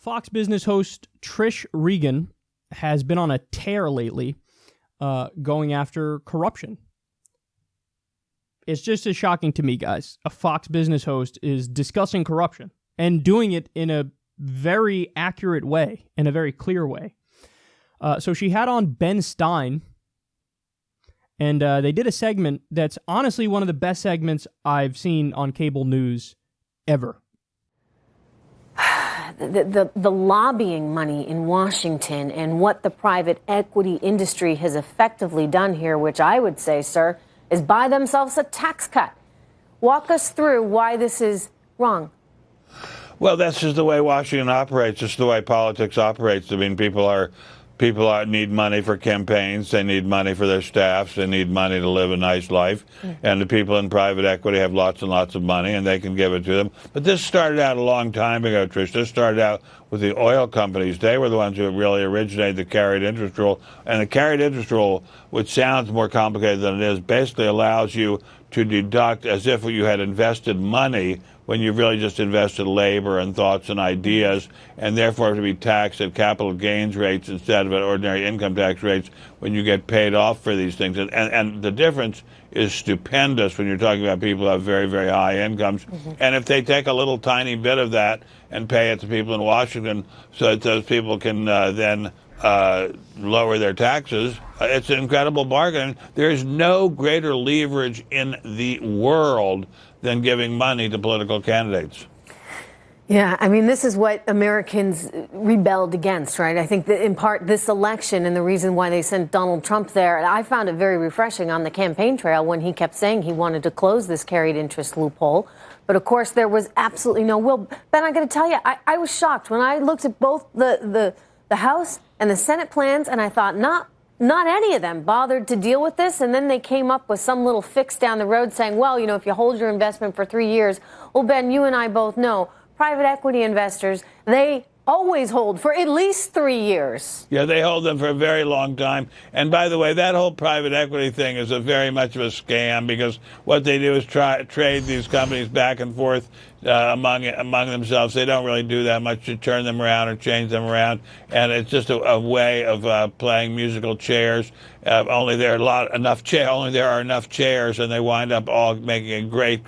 Fox Business host Trish Regan has been on a tear lately, going after corruption. It's just as shocking to me, guys. A Fox Business host is discussing corruption and doing it in a very accurate way, in a very clear way. So she had on Ben Stein, and they did a segment that's honestly one of the best segments I've seen on cable news ever. The lobbying money in Washington and what the private equity industry has effectively done here, which I would say, sir, is buy themselves a tax cut. Walk us through why this is wrong. Well, that's just the way Washington operates. It's the way politics operates. I mean, people need money for campaigns. They need money for their staffs. They need money to live a nice life. And the people in private equity have lots and lots of money, and they can give it to them. But this started out a long time ago, Trish. This started out with the oil companies. They were the ones who really originated the carried interest rule. And the carried interest rule, which sounds more complicated than it is, basically allows you to deduct as if you had invested money when you've really just invested labor and thoughts and ideas, and therefore to be taxed at capital gains rates instead of at ordinary income tax rates when you get paid off for these things. And the difference is stupendous when you're talking about people who have very, very high incomes. And if they take a little tiny bit of that and pay it to people in Washington so that those people can then lower their taxes, it's an incredible bargain. There's no greater leverage in the world than giving money to political candidates. Yeah, I mean, this is what Americans rebelled against, right? I think that in part this election and the reason why they sent Donald Trump there, I found it very refreshing on the campaign trail when he kept saying he wanted to close this carried interest loophole. But of course, there was absolutely no will. Ben, I got to tell you, I was shocked when I looked at both the House and the Senate plans, and I thought, not any of them bothered to deal with this. And then they came up with some little fix down the road saying, well, you know, if you hold your investment for 3 years, well, Ben, you and I both know private equity investors, they always hold for at least 3 years. Yeah, they hold them for a very long time. And by the way, that whole private equity thing is a very much of a scam, because what they do is trade these companies back and forth among themselves. They don't really do that much to turn them around or change them around, and it's just a way of playing musical chairs. Only there are enough chairs, and they wind up all making a great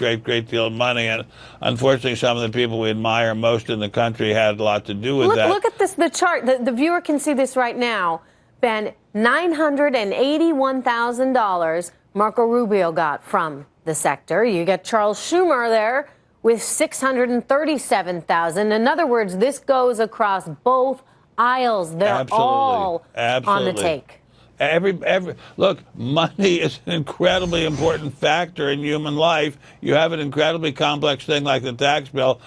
deal of money. And unfortunately, some of the people we admire most in the country had a lot to do with that. Look at this, the chart. The viewer can see this right now. Ben, $981,000 Marco Rubio got from the sector. You got Charles Schumer there with $637,000. In other words, this goes across both aisles. They're all on the take. Look, money is an incredibly important factor in human life. You have an incredibly complex thing like the tax bill.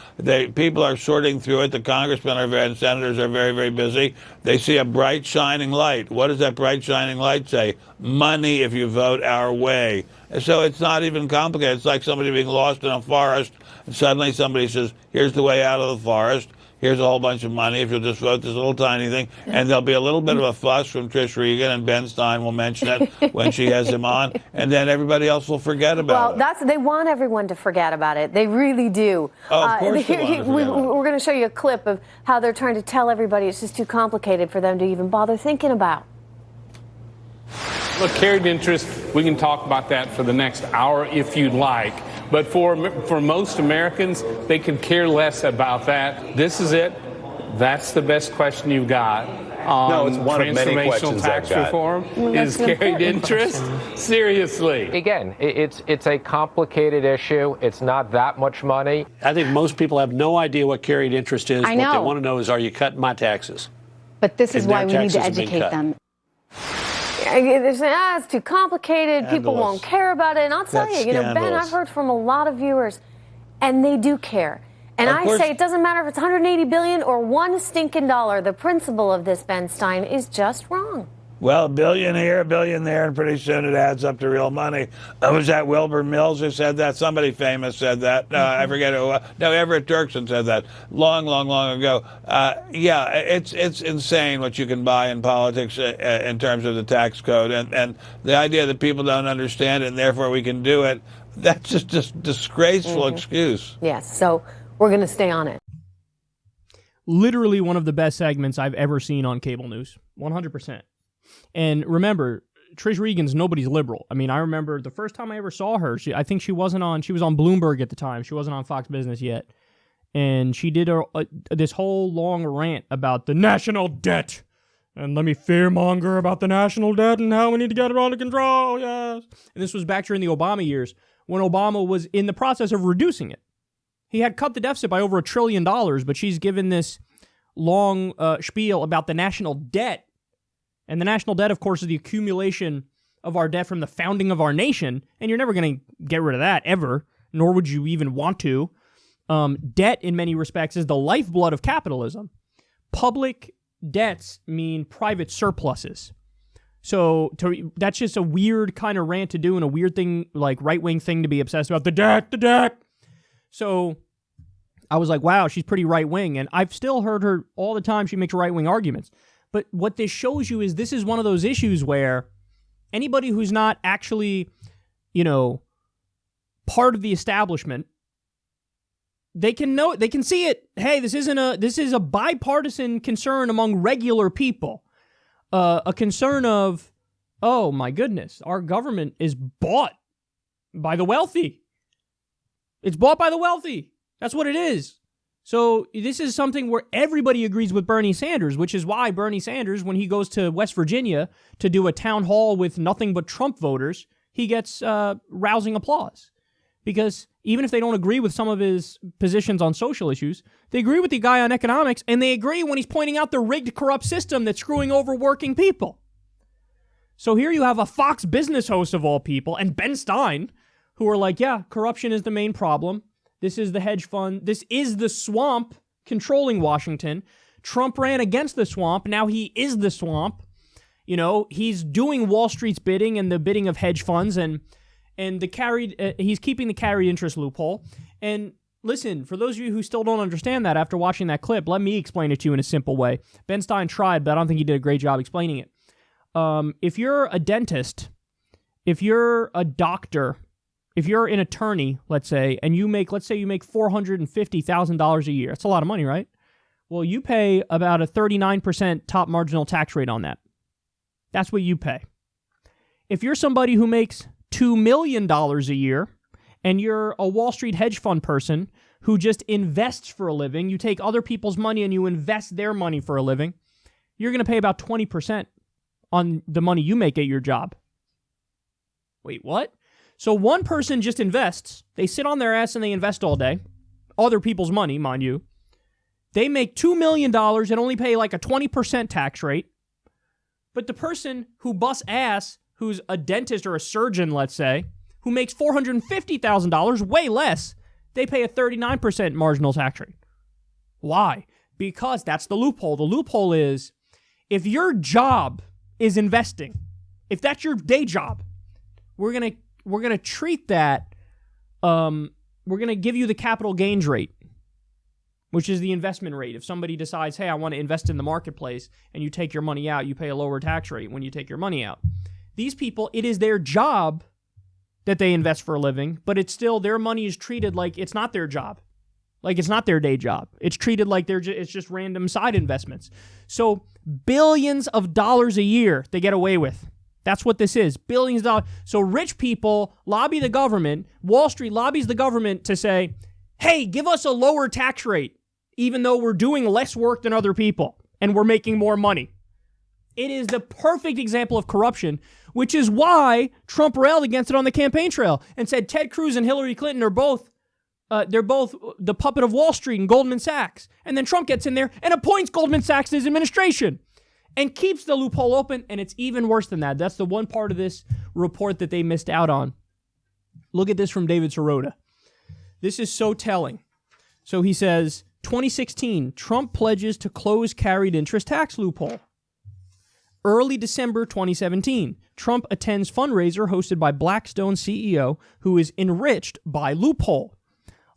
People are sorting through it. The congressmen and senators are very, very busy. They see a bright, shining light. What does that bright, shining light say? Money if you vote our way. And so it's not even complicated. It's like somebody being lost in a forest, and suddenly somebody says, here's the way out of the forest. Here's a whole bunch of money if you'll just vote this little tiny thing. And there'll be a little bit of a fuss from Trish Regan, and Ben Stein will mention it when she has him on, and then everybody else will forget about it. They want everyone to forget about it. They really do. Oh, of course we're going to show you a clip of how they're trying to tell everybody it's just too complicated for them to even bother thinking about. Look, carried interest, we can talk about that for the next hour if you'd like. But for most Americans, they could care less about that. This is it. That's the best question you've got. No, it's one of many questions tax reform is carried interest. Seriously. Again, it's a complicated issue. It's not that much money. I think most people have no idea what carried interest is. I know. What they want to know is, are you cutting my taxes? But this is why we need to educate them. They're saying, it's too complicated. People won't care about it. And I'll tell you, Ben, I've heard from a lot of viewers, and they do care. And I say it doesn't matter if it's $180 billion or one stinking dollar. The principle of this, Ben Stein, is just wrong. Well, a billion here, a billion there, and pretty soon it adds up to real money. Was that Wilbur Mills who said that? Somebody famous said that. I forget who. No, Everett Dirksen said that long ago. Yeah, it's insane what you can buy in politics in terms of the tax code. And the idea that people don't understand it and therefore we can do it, that's just a disgraceful excuse. Yes, so we're going to stay on it. literally one of the best segments I've ever seen on cable news. 100%. And remember, Trish Regan's nobody's liberal. I mean, I remember the first time I ever saw her, she was on Bloomberg at the time. She wasn't on Fox Business yet. And she did this whole long rant about the national debt. And let me fearmonger about the national debt and how we need to get it under control, yes. And this was back during the Obama years, when Obama was in the process of reducing it. He had cut the deficit by over $1 trillion, but she's given this long spiel about the national debt. And the national debt, of course, is the accumulation of our debt from the founding of our nation, and you're never going to get rid of that, ever, nor would you even want to. Debt, in many respects, is the lifeblood of capitalism. Public debts mean private surpluses. So that's just a weird kind of rant to do and a weird thing, like right-wing thing to be obsessed about. The debt. So I was like, wow, she's pretty right-wing, and I've still heard her all the time. She makes right-wing arguments. But what this shows you is this is one of those issues where anybody who's not actually, part of the establishment, they can see it. Hey, this is a bipartisan concern among regular people. A concern of, oh my goodness, our government is bought by the wealthy. It's bought by the wealthy. That's what it is. So this is something where everybody agrees with Bernie Sanders, which is why Bernie Sanders, when he goes to West Virginia to do a town hall with nothing but Trump voters, he gets rousing applause. Because even if they don't agree with some of his positions on social issues, they agree with the guy on economics, and they agree when he's pointing out the rigged, corrupt system that's screwing over working people. So here you have a Fox Business host of all people, and Ben Stein, who are like, yeah, corruption is the main problem. This is the hedge fund. This is the swamp controlling Washington. Trump ran against the swamp. Now he is the swamp. He's doing Wall Street's bidding and the bidding of hedge funds, and he's keeping the carried interest loophole. And listen, for those of you who still don't understand that after watching that clip, let me explain it to you in a simple way. Ben Stein tried, but I don't think he did a great job explaining it. If you're a dentist, if you're a doctor, if you're an attorney, let's say, and you make $450,000 a year, that's a lot of money, right? Well, you pay about a 39% top marginal tax rate on that. That's what you pay. If you're somebody who makes $2 million a year, and you're a Wall Street hedge fund person who just invests for a living, you take other people's money and you invest their money for a living, you're going to pay about 20% on the money you make at your job. Wait, what? So one person just invests. They sit on their ass and they invest all day. Other people's money, mind you. They make $2 million and only pay like a 20% tax rate. But the person who busts ass, who's a dentist or a surgeon, let's say, who makes $450,000, way less, they pay a 39% marginal tax rate. Why? Because that's the loophole. The loophole is, if your job is investing, if that's your day job, we're gonna treat that, we're gonna give you the capital gains rate, which is the investment rate. If somebody decides, hey, I want to invest in the marketplace, and you take your money out, you pay a lower tax rate when you take your money out. These people, it is their job that they invest for a living, but it's still, their money is treated like it's not their job. Like it's not their day job. It's treated like it's just random side investments. So billions of dollars a year they get away with. That's what this is. Billions of dollars. So rich people lobby the government. Wall Street lobbies the government to say, hey, give us a lower tax rate, even though we're doing less work than other people and we're making more money. It is the perfect example of corruption, which is why Trump railed against it on the campaign trail and said Ted Cruz and Hillary Clinton are both, they're both the puppet of Wall Street and Goldman Sachs. And then Trump gets in there and appoints Goldman Sachs to his administration and keeps the loophole open. And it's even worse than that. That's the one part of this report that they missed out on. Look at this from David Sirota. This is so telling. So he says, 2016, Trump pledges to close carried interest tax loophole. Early December 2017, Trump attends fundraiser hosted by Blackstone CEO who is enriched by loophole.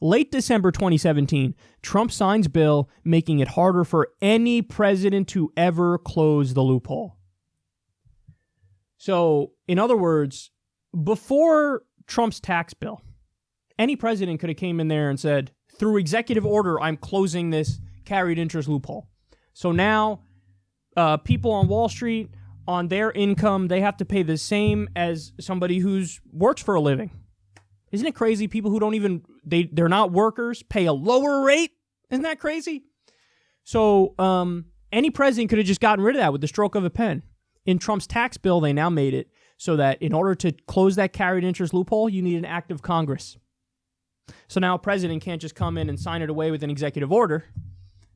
Late December 2017, Trump signs bill making it harder for any president to ever close the loophole. So, in other words, before Trump's tax bill, any president could have came in there and said, through executive order, I'm closing this carried interest loophole. So now people on Wall Street, on their income, they have to pay the same as somebody who's works for a living. Isn't it crazy? People who don't even, they're not workers pay a lower rate. Isn't that crazy? So any president could have just gotten rid of that with the stroke of a pen. In Trump's tax bill, they now made it so that in order to close that carried interest loophole, you need an act of Congress. So now a president can't just come in and sign it away with an executive order.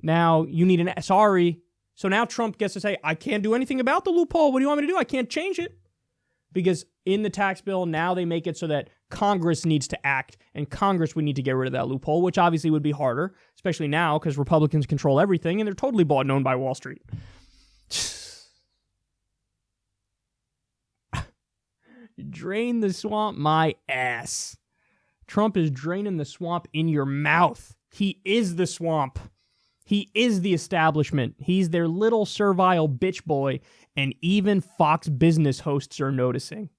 Now you need So now Trump gets to say, I can't do anything about the loophole. What do you want me to do? I can't change it. Because in the tax bill, now they make it so that Congress needs to act, and Congress would need to get rid of that loophole, which obviously would be harder, especially now because Republicans control everything, and they're totally bought and owned by Wall Street. Drain the swamp, my ass. Trump is draining the swamp in your mouth. He is the swamp. He is the establishment. He's their little servile bitch boy, and even Fox Business hosts are noticing.